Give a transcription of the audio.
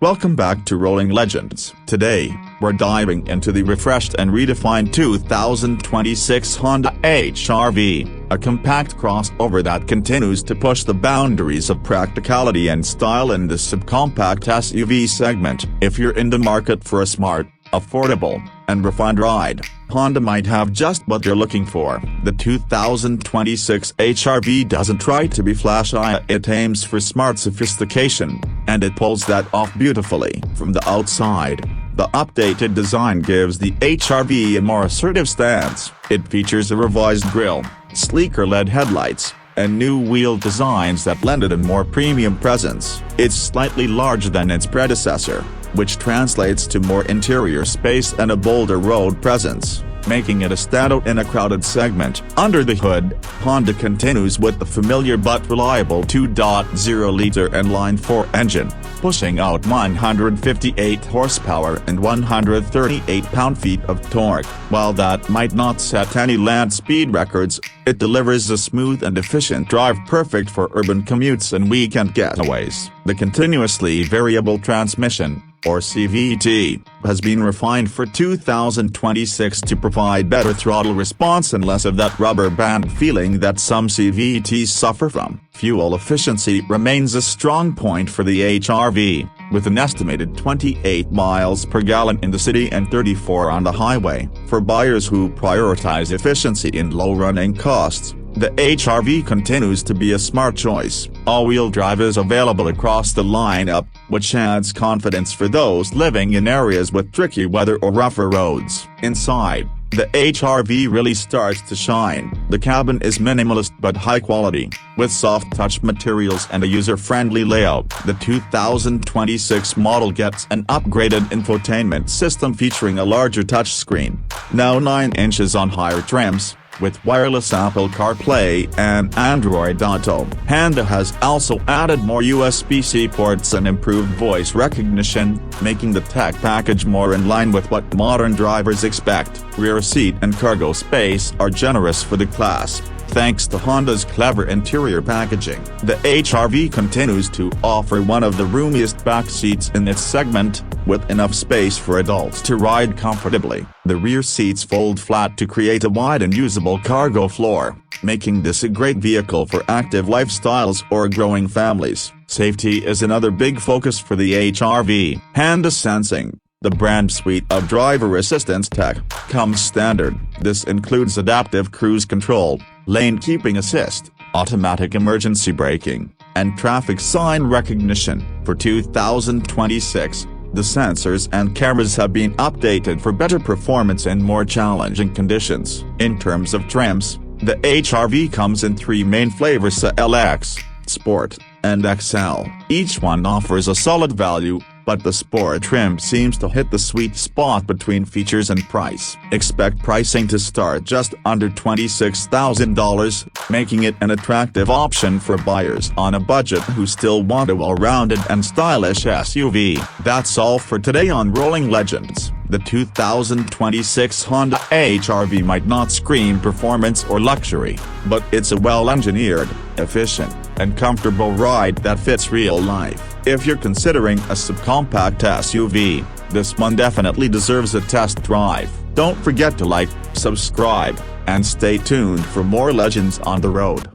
Welcome back to Rolling Legends. Today, we're diving into the refreshed and redefined 2026 Honda HR-V, a compact crossover that continues to push the boundaries of practicality and style in the subcompact SUV segment. If you're in the market for a smart, affordable, and refined ride, Honda might have just what you're looking for. The 2026 HR-V doesn't try to be flashy, it aims for smart sophistication, and it pulls that off beautifully. From the outside, the updated design gives the HR-V a more assertive stance. It features a revised grille, sleeker LED headlights, and new wheel designs that lend it a more premium presence. It's slightly larger than its predecessor, which translates to more interior space and a bolder road presence, making it a standout in a crowded segment. Under the hood, Honda continues with the familiar but reliable 2.0-liter inline-4 engine, pushing out 958 horsepower and 138 pound-feet of torque. While that might not set any land speed records, it delivers a smooth and efficient drive perfect for urban commutes and weekend getaways. The continuously variable transmission, or CVT, has been refined for 2026 to provide better throttle response and less of that rubber band feeling that some CVTs suffer from. Fuel efficiency remains a strong point for the HR-V, with an estimated 28 miles per gallon in the city and 34 on the highway. For buyers who prioritize efficiency and low running costs, the HR-V continues to be a smart choice. All-wheel drive is available across the lineup, which adds confidence for those living in areas with tricky weather or rougher roads. Inside, the HR-V really starts to shine. The cabin is minimalist but high quality, with soft touch materials and a user-friendly layout. The 2026 model gets an upgraded infotainment system featuring a larger touchscreen, now 9 inches on higher trims, with wireless Apple CarPlay and Android Auto. Honda has also added more USB-C ports and improved voice recognition, making the tech package more in line with what modern drivers expect. Rear seat and cargo space are generous for the class, thanks to Honda's clever interior packaging. The HR-V continues to offer one of the roomiest back seats in its segment, with enough space for adults to ride comfortably. The rear seats fold flat to create a wide and usable cargo floor, making this a great vehicle for active lifestyles or growing families. Safety is another big focus for the HR-V. Honda Sensing, the brand suite of driver assistance tech, comes standard. This includes adaptive cruise control, lane keeping assist, automatic emergency braking, and traffic sign recognition. For 2026, the sensors and cameras have been updated for better performance in more challenging conditions. In terms of trims, the HR-V comes in 3 main flavors: LX, Sport, and XL. Each one offers a solid value, but the Sport trim seems to hit the sweet spot between features and price. Expect pricing to start just under $26,000, making it an attractive option for buyers on a budget who still want a well-rounded and stylish SUV. That's all for today on Rolling Legends. The 2026 Honda HR-V might not scream performance or luxury, but it's a well-engineered, efficient, and comfortable ride that fits real life. If you're considering a subcompact SUV, this one definitely deserves a test drive. Don't forget to like, subscribe, and stay tuned for more legends on the road.